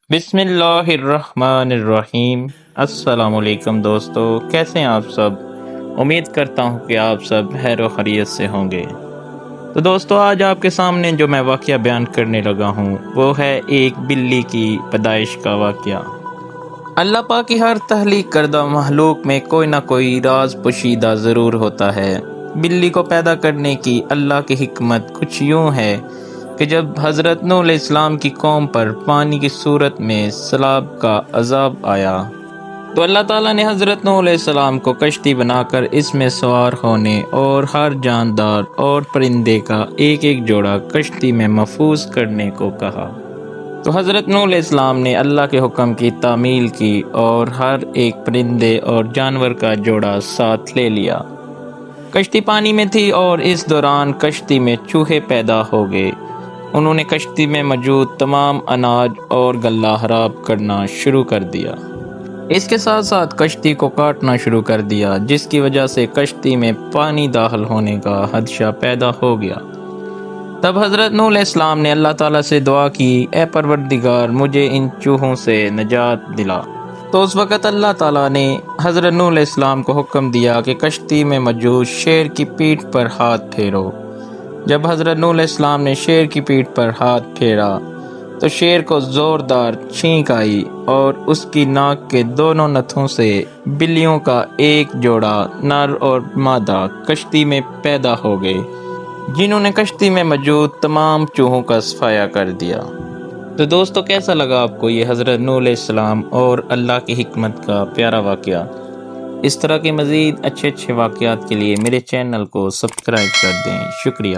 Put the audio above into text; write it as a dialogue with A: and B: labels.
A: بسم اللہ الرحمن الرحیم۔ السلام علیکم دوستو، کیسے ہیں آپ سب؟ امید کرتا ہوں کہ آپ سب خیر و خیریت سے ہوں گے۔ تو دوستو، آج آپ کے سامنے جو میں واقعہ بیان کرنے لگا ہوں وہ ہے ایک بلی کی پیدائش کا واقعہ۔ اللہ پاک کی ہر تخلیق کردہ مخلوق میں کوئی نہ کوئی راز پوشیدہ ضرور ہوتا ہے۔ بلی کو پیدا کرنے کی اللہ کی حکمت کچھ یوں ہے کہ جب حضرت نوح علیہ السلام کی قوم پر پانی کی صورت میں سیلاب کا عذاب آیا تو اللہ تعالیٰ نے حضرت نوح علیہ السلام کو کشتی بنا کر اس میں سوار ہونے اور ہر جاندار اور پرندے کا ایک ایک جوڑا کشتی میں محفوظ کرنے کو کہا۔ تو حضرت نوح علیہ السلام نے اللہ کے حکم کی تعمیل کی اور ہر ایک پرندے اور جانور کا جوڑا ساتھ لے لیا۔ کشتی پانی میں تھی اور اس دوران کشتی میں چوہے پیدا ہو گئے۔ انہوں نے کشتی میں موجود تمام اناج اور غلہ خراب کرنا شروع کر دیا۔ اس کے ساتھ ساتھ کشتی کو کاٹنا شروع کر دیا، جس کی وجہ سے کشتی میں پانی داخل ہونے کا خدشہ پیدا ہو گیا۔ تب حضرت نوح علیہ السلام نے اللہ تعالیٰ سے دعا کی، اے پروردگار، مجھے ان چوہوں سے نجات دلا۔ تو اس وقت اللہ تعالیٰ نے حضرت نوح علیہ السلام کو حکم دیا کہ کشتی میں موجود شیر کی پیٹھ پر ہاتھ پھیرو۔ جب حضرت نوح علیہ السلام نے شیر کی پیٹھ پر ہاتھ پھیرا تو شیر کو زوردار چھینک آئی اور اس کی ناک کے دونوں نتھوں سے بلیوں کا ایک جوڑا نر اور مادہ کشتی میں پیدا ہو گئے، جنہوں نے کشتی میں موجود تمام چوہوں کا صفایا کر دیا۔ تو دوستو، کیسا لگا آپ کو یہ حضرت نوح علیہ السلام اور اللہ کی حکمت کا پیارا واقعہ؟ اس طرح کے مزید اچھے واقعات کے لیے میرے چینل کو سبسکرائب کر دیں۔ شکریہ۔